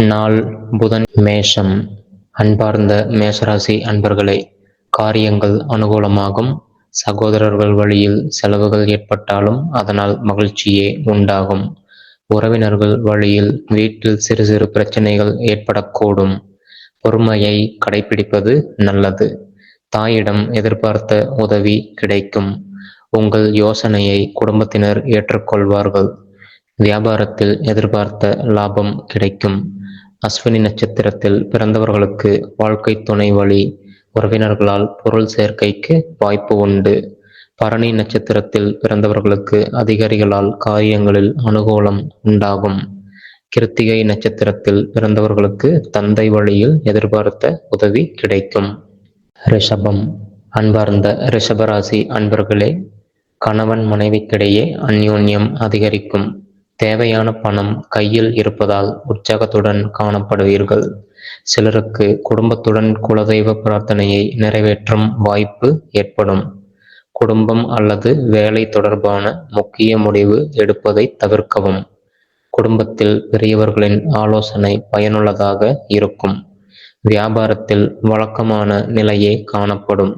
நாள் புதன். மேஷம். அன்பார்ந்த மேஷராசி அன்பர்களே, காரியங்கள் அனுகூலமாகும். சகோதரர்கள் வழியில் செலவுகள் ஏற்பட்டாலும் அதனால் மகிழ்ச்சியே உண்டாகும். உறவினர்கள் வழியில் வீட்டில் சிறு சிறு பிரச்சனைகள் ஏற்படக்கூடும். பொறுமையை கடைபிடிப்பது நல்லது. தாயிடம் எதிர்பார்த்த உதவி கிடைக்கும். உங்கள் யோசனையை குடும்பத்தினர் ஏற்றுக்கொள்வார்கள். வியாபாரத்தில் எதிர்பார்த்த லாபம் கிடைக்கும். அஸ்வினி நட்சத்திரத்தில் பிறந்தவர்களுக்கு வாழ்க்கை துணை வழி உறவினர்களால் பொருள் சேர்க்கைக்கு வாய்ப்பு உண்டு. பரணி நட்சத்திரத்தில் பிறந்தவர்களுக்கு அதிகாரிகளால் காரியங்களில் அனுகூலம் உண்டாகும். கிருத்திகை நட்சத்திரத்தில் பிறந்தவர்களுக்கு தந்தை வழியில் எதிர்பார்த்த உதவி கிடைக்கும். ரிஷபம். அன்பார்ந்த ரிஷபராசி அன்பர்களே, கணவன் மனைவிக்கிடையே அந்யோன்யம் அதிகரிக்கும். தேவையான பணம் கையில் இருப்பதால் உற்சாகத்துடன் காணப்படுவீர்கள். சிலருக்கு குடும்பத்துடன் குலதெய்வ பிரார்த்தனையை நிறைவேற்றும் வாய்ப்பு ஏற்படும். குடும்பம் அல்லது வேலை தொடர்பான முக்கிய முடிவு எடுப்பதை தவிர்க்கவும். குடும்பத்தில் பெரியவர்களின் ஆலோசனை பயனுள்ளதாக இருக்கும். வியாபாரத்தில் வழக்கமான நிலையே காணப்படும்.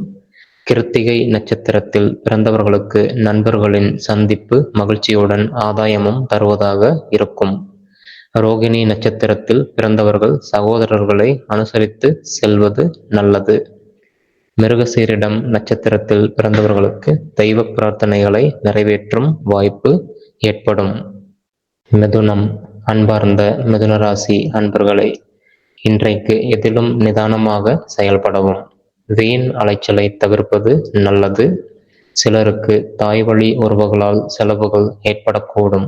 கிருத்திகை நட்சத்திரத்தில் பிறந்தவர்களுக்கு நண்பர்களின் சந்திப்பு மகிழ்ச்சியுடன் ஆதாயமும் தருவதாக இருக்கும். ரோகிணி நட்சத்திரத்தில் பிறந்தவர்கள் சகோதரர்களை அனுசரித்து செல்வது நல்லது. மிருகசீரிடம் நட்சத்திரத்தில் பிறந்தவர்களுக்கு தெய்வ பிரார்த்தனைகளை நிறைவேற்றும் வாய்ப்பு ஏற்படும். மிதுனம். அன்பார்ந்த மிதுனராசி அன்பர்களே, இன்றைக்கு எதிலும் நிதானமாக செயல்படவும். வீண் அலைச்சலை தவிர்ப்பது நல்லது. சிலருக்கு தாய் வழி உறவுகளால் செலவுகள் ஏற்படக்கூடும்.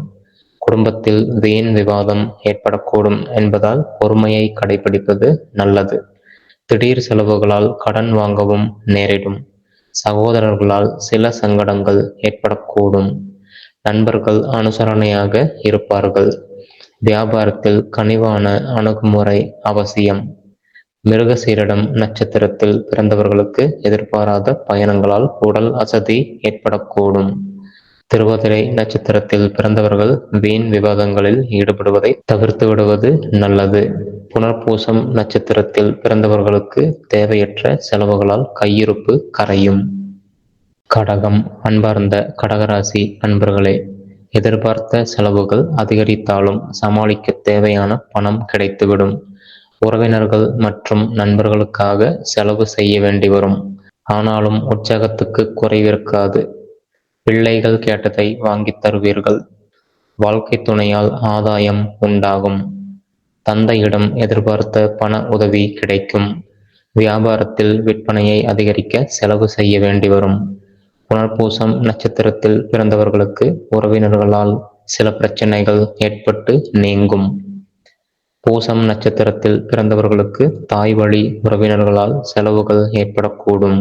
குடும்பத்தில் வீண் விவாதம் ஏற்படக்கூடும் என்பதால் பொறுமையை கடைபிடிப்பது நல்லது. திடீர் செலவுகளால் கடன் வாங்கவும் நேரிடும். சகோதரர்களால் சில சங்கடங்கள் ஏற்படக்கூடும். நண்பர்கள் அனுசரணையாக இருப்பார்கள். வியாபாரத்தில் கனிவான அணுகுமுறை அவசியம். மிருகசீரிடம் நட்சத்திரத்தில் பிறந்தவர்களுக்கு எதிர்பாராத பயணங்களால் உடல் அசதி ஏற்படக்கூடும். திருவாதிரை நட்சத்திரத்தில் பிறந்தவர்கள் வீண் விவாதங்களில் ஈடுபடுவதை தவிர்த்து விடுவது நல்லது. புனர்பூசம் நட்சத்திரத்தில் பிறந்தவர்களுக்கு தேவையற்ற செலவுகளால் கையிருப்பு கரையும். கடகம். அன்பார்ந்த கடகராசி அன்பர்களே, எதிர்பார்த்த செலவுகள் அதிகரித்தாலும் சமாளிக்க தேவையான பணம் கிடைத்துவிடும். உறவினர்கள் மற்றும் நண்பர்களுக்காக செலவு செய்ய வேண்டி வரும். ஆனாலும் உற்சாகத்துக்கு குறைவிருக்காது. பிள்ளைகள் கேட்டதை வாங்கித் தருவீர்கள். வாழ்க்கை துணையால் ஆதாயம் உண்டாகும். தந்தையிடம் எதிர்பார்த்த பண உதவி கிடைக்கும். வியாபாரத்தில் விற்பனையை அதிகரிக்க செலவு செய்ய வேண்டி வரும். புனர்பூசம் நட்சத்திரத்தில் பிறந்தவர்களுக்கு உறவினர்களால் சில பிரச்சனைகள் ஏற்பட்டு நீங்கும். பூசம் நட்சத்திரத்தில் பிறந்தவர்களுக்கு தாய் வழி உறவினர்களால் செலவுகள் ஏற்படக்கூடும்.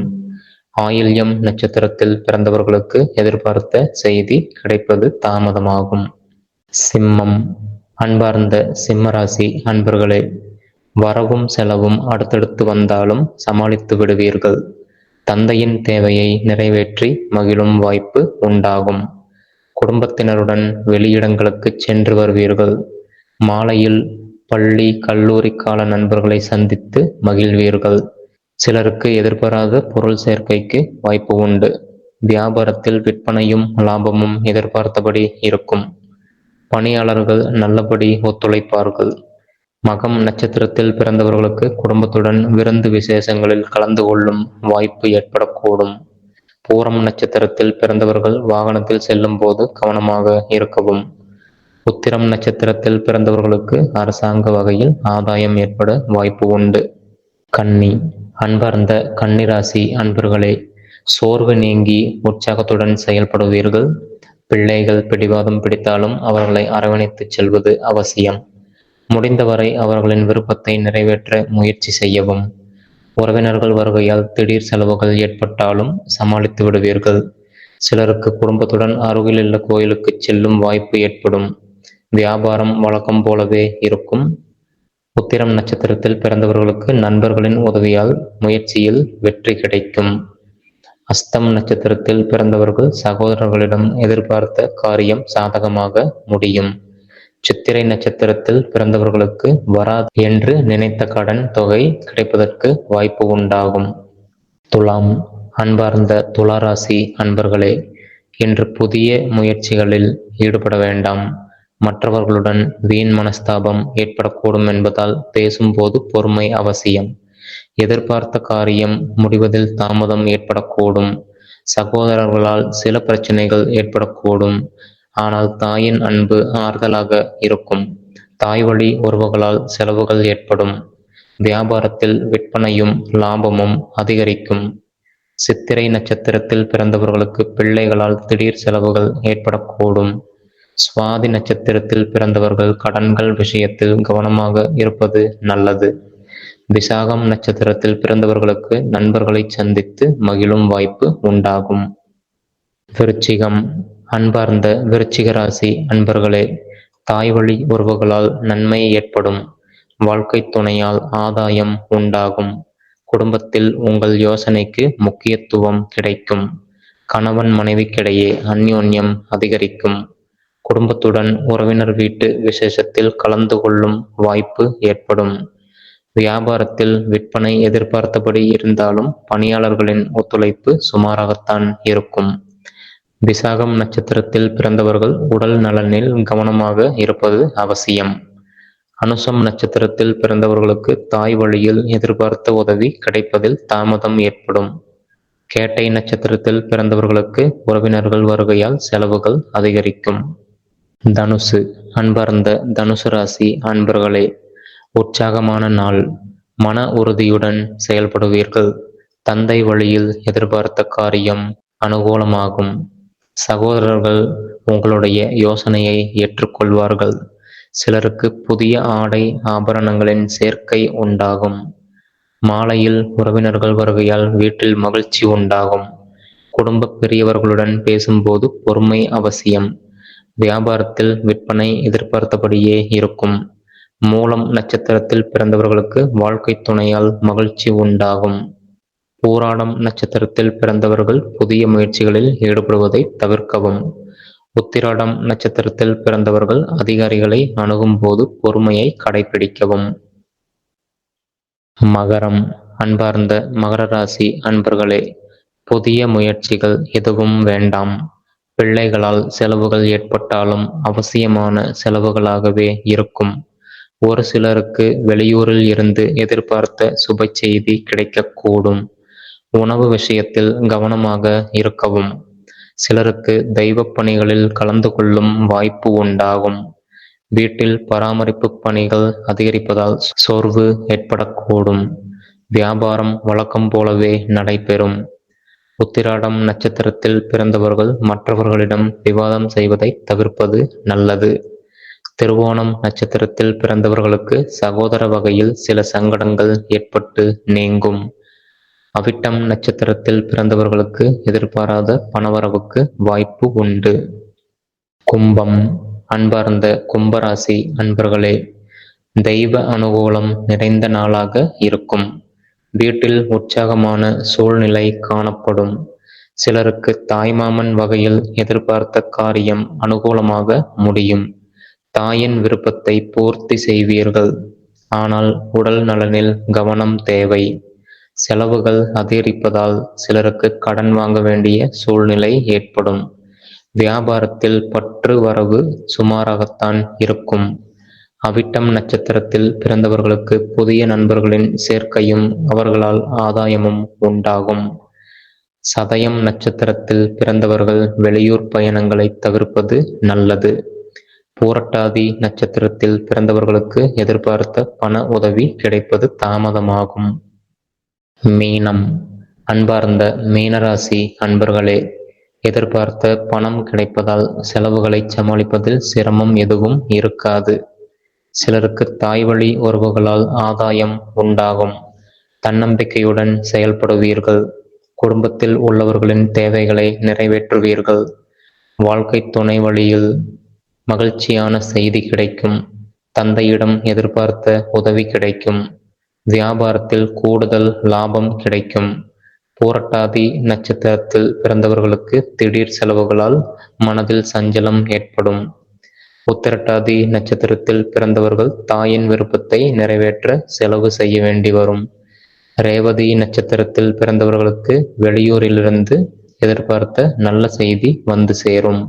ஆயில்யம் நட்சத்திரத்தில் பிறந்தவர்களுக்கு எதிர்பார்த்த செய்தி கிடைப்பது தாமதமாகும். சிம்மம். அன்பார்ந்த சிம்மராசி அன்பர்களே, வரவும் செலவும் அடுத்தடுத்து வந்தாலும் சமாளித்து விடுவீர்கள். தந்தையின் தேவையை நிறைவேற்றி மகிழும் வாய்ப்பு உண்டாகும். குடும்பத்தினருடன் வெளியிடங்களுக்கு சென்று வருவீர்கள். மாலையில் பள்ளி கல்லூரி கால நண்பர்களை சந்தித்து மகிழ்வீர்கள். சிலருக்கு எதிர்பாராத பொருள் சேர்க்கைக்கு வாய்ப்பு உண்டு. வியாபாரத்தில் விற்பனையும் லாபமும் எதிர்பார்த்தபடி இருக்கும். பணியாளர்கள் நல்லபடி ஒத்துழைப்பார்கள். மகம் நட்சத்திரத்தில் பிறந்தவர்களுக்கு குடும்பத்துடன் விருந்து விசேஷங்களில் கலந்து கொள்ளும் வாய்ப்பு ஏற்படக்கூடும். பூரம் நட்சத்திரத்தில் பிறந்தவர்கள் வாகனத்தில் செல்லும் போது கவனமாக இருக்கவும். உத்திரம் நட்சத்திரத்தில் பிறந்தவர்களுக்கு அரசாங்க வகையில் ஆதாயம் ஏற்பட வாய்ப்பு உண்டு. கன்னி. அன்பார்ந்த கன்னிராசி அன்பர்களே, சோர்வு நீங்கி உற்சாகத்துடன் செயல்படுவீர்கள். பிள்ளைகள் பிடிவாதம் பிடித்தாலும் அவர்களை அரவணைத்து செல்வது அவசியம். முடிந்தவரை அவர்களின் விருப்பத்தை நிறைவேற்ற முயற்சி செய்யவும். உறவினர்கள் வருகையால் திடீர் செலவுகள் ஏற்பட்டாலும் சமாளித்து விடுவீர்கள். சிலருக்கு குடும்பத்துடன் அருகிலுள்ள கோயிலுக்கு செல்லும் வாய்ப்பு ஏற்படும். வியாபாரம் வழக்கம் போலவே இருக்கும். உத்திரம் நட்சத்திரத்தில் பிறந்தவர்களுக்கு நண்பர்களின் உதவியால் முயற்சியில் வெற்றி கிடைக்கும். அஸ்தம் நட்சத்திரத்தில் பிறந்தவர்கள் சகோதரர்களிடம் எதிர்பார்த்த காரியம் சாதகமாக முடியும். சித்திரை நட்சத்திரத்தில் பிறந்தவர்களுக்கு வராது என்று நினைத்த கடன் தொகை கிடைப்பதற்கு வாய்ப்பு உண்டாகும். துலாம். அன்பார்ந்த துளாராசி அன்பர்களே, இன்று புதிய முயற்சிகளில் ஈடுபட வேண்டாம். மற்றவர்களுடன் வீண் மனஸ்தாபம் ஏற்படக்கூடும் என்பதால் பேசும்போது பொறுமை அவசியம். எதிர்பார்த்த காரியம் முடிவதில் தாமதம் ஏற்படக்கூடும். சகோதரர்களால் சில பிரச்சனைகள் ஏற்படக்கூடும். ஆனால் தாயின் அன்பு ஆறுதலாக இருக்கும். தாய் வழி உறவுகளால் செலவுகள் ஏற்படும். வியாபாரத்தில் விற்பனையும் லாபமும் அதிகரிக்கும். சித்திரை நட்சத்திரத்தில் பிறந்தவர்களுக்கு பிள்ளைகளால் திடீர் செலவுகள் ஏற்படக்கூடும். சுவாதி நட்சத்திரத்தில் பிறந்தவர்கள் கடன்கள் விஷயத்தில் கவனமாக இருப்பது நல்லது. விசாகம் நட்சத்திரத்தில் பிறந்தவர்களுக்கு நண்பர்களை சந்தித்து மகிழும் வாய்ப்பு உண்டாகும். விருச்சிகம். அன்பார்ந்த விருச்சிக ராசி அன்பர்களே, தாய் வழி உறவுகளால் நன்மை ஏற்படும். வாழ்க்கை துணையால் ஆதாயம் உண்டாகும். குடும்பத்தில் உங்கள் யோசனைக்கு முக்கியத்துவம் கிடைக்கும். கணவன் மனைவிக்கிடையே அந்யோன்யம் அதிகரிக்கும். குடும்பத்துடன் உறவினர் வீட்டு விசேஷத்தில் கலந்து கொள்ளும் வாய்ப்பு ஏற்படும். வியாபாரத்தில் விற்பனை எதிர்பார்த்தபடி இருந்தாலும் பணியாளர்களின் ஒத்துழைப்பு சுமாராகத்தான் இருக்கும். விசாகம் நட்சத்திரத்தில் பிறந்தவர்கள் உடல் நலனில் கவனமாக இருப்பது அவசியம். அனுசம் நட்சத்திரத்தில் பிறந்தவர்களுக்கு தாய் வழியில் எதிர்பார்த்த உதவி கிடைப்பதில் தாமதம் ஏற்படும். கேட்டை நட்சத்திரத்தில் பிறந்தவர்களுக்கு உறவினர்கள் வருகையால் செலவுகள் அதிகரிக்கும். தனுசு. அன்பார்ந்த தனுசு ராசி அன்பர்களே, உற்சாகமான நாள். மன உறுதியுடன் செயல்படுவீர்கள். தந்தை வழியில் எதிர்பார்த்த காரியம் அனுகூலமாகும். சகோதரர்கள் உங்களுடைய யோசனையை ஏற்றுக்கொள்வார்கள். சிலருக்கு புதிய ஆடை ஆபரணங்களின் சேர்க்கை உண்டாகும். மாலையில் உறவினர்கள் வருகையால் வீட்டில் மகிழ்ச்சி உண்டாகும். குடும்ப பெரியவர்களுடன் பேசும்போது பொறுமை அவசியம். வியாபாரத்தில் விற்பனை எதிர்பார்த்தபடியே இருக்கும். மூலம் நட்சத்திரத்தில் பிறந்தவர்களுக்கு வாழ்க்கை துணையால் மகிழ்ச்சி உண்டாகும். பூராடம் நட்சத்திரத்தில் பிறந்தவர்கள் புதிய முயற்சிகளில் ஈடுபடுவதை தவிர்க்கவும். உத்திராடம் நட்சத்திரத்தில் பிறந்தவர்கள் அதிகாரிகளை அணுகும் போது பொறுமையை கடைபிடிக்கவும். மகரம். அன்பார்ந்த மகர ராசி அன்பர்களே, புதிய முயற்சிகள் எதுவும் வேண்டாம். பிள்ளைகளால் செலவுகள் ஏற்பட்டாலும் அவசியமான செலவுகளாகவே இருக்கும். ஒரு சிலருக்கு வெளியூரில் இருந்து எதிர்பார்த்த சுப செய்தி கிடைக்கக்கூடும். உணவு விஷயத்தில் கவனமாக இருக்கவும். சிலருக்கு தெய்வ பணிகளில் கலந்து கொள்ளும் வாய்ப்பு உண்டாகும். வீட்டில் பராமரிப்பு பணிகள் அதிகரிப்பதால் சோர்வு ஏற்படக்கூடும். வியாபாரம் வழக்கம் போலவே நடைபெறும். உத்திராடம் நட்சத்திரத்தில் பிறந்தவர்கள் மற்றவர்களிடம் விவாதம் செய்வதை தவிர்ப்பது நல்லது. திருவோணம் நட்சத்திரத்தில் பிறந்தவர்களுக்கு சகோதர வகையில் சில சங்கடங்கள் ஏற்பட்டு நீங்கும். அவிட்டம் நட்சத்திரத்தில் பிறந்தவர்களுக்கு எதிர்பாராத பணவரவுக்கு வாய்ப்பு உண்டு. கும்பம். அன்பார்ந்த கும்பராசி அன்பர்களே, தெய்வ அனுகூலம் நிறைந்த நாளாக இருக்கும். வீட்டில் உற்சாகமான சூழ்நிலை காணப்படும். சிலருக்கு தாய்மாமன் வகையில் எதிர்பார்த்த காரியம் அனுகூலமாக முடியும். தாயின் விருப்பத்தை பூர்த்தி செய்வீர்கள். ஆனால் உடல் நலனில் கவனம் தேவை. செலவுகள் அதிகரிப்பதால் சிலருக்கு கடன் வாங்க வேண்டிய சூழ்நிலை ஏற்படும். வியாபாரத்தில் பற்று வரவு சுமாராகத்தான் இருக்கும். அவிட்டம் நட்சத்திரத்தில் பிறந்தவர்களுக்கு புதிய நண்பர்களின் சேர்க்கையும் அவர்களால் ஆதாயமும் உண்டாகும். சதயம் நட்சத்திரத்தில் பிறந்தவர்கள் வெளியூர் பயணங்களை தவிர்ப்பது நல்லது. பூரட்டாதி நட்சத்திரத்தில் பிறந்தவர்களுக்கு எதிர்பார்த்த பண உதவி கிடைப்பது தாமதமாகும். மீனம். அன்பார்ந்த மீனராசி அன்பர்களே, எதிர்பார்த்த பணம் கிடைப்பதால் செலவுகளை சமாளிப்பதில் சிரமம் எதுவும் இருக்காது. சிலருக்கு தாய் வழி உறவுகளால் ஆதாயம் உண்டாகும். தன்னம்பிக்கையுடன் செயல்படுவீர்கள். குடும்பத்தில் உள்ளவர்களின் தேவைகளை நிறைவேற்றுவீர்கள். வாழ்க்கை துணை வழியில் மகிழ்ச்சியான செய்தி கிடைக்கும். தந்தையிடம் எதிர்பார்த்த உதவி கிடைக்கும். வியாபாரத்தில் கூடுதல் லாபம் கிடைக்கும். பூரட்டாதி நட்சத்திரத்தில் பிறந்தவர்களுக்கு திடீர் செலவுகளால் மனதில் சஞ்சலம் ஏற்படும். உத்திரட்டாதி நட்சத்திரத்தில் பிறந்தவர்கள் தாயின் விருப்பத்தை நிறைவேற்ற செலவு செய்ய வேண்டி வரும். ரேவதி நட்சத்திரத்தில் பிறந்தவர்களுக்கு வெளியூரிலிருந்து எதிர்பார்த்த நல்ல செய்தி வந்து சேரும்.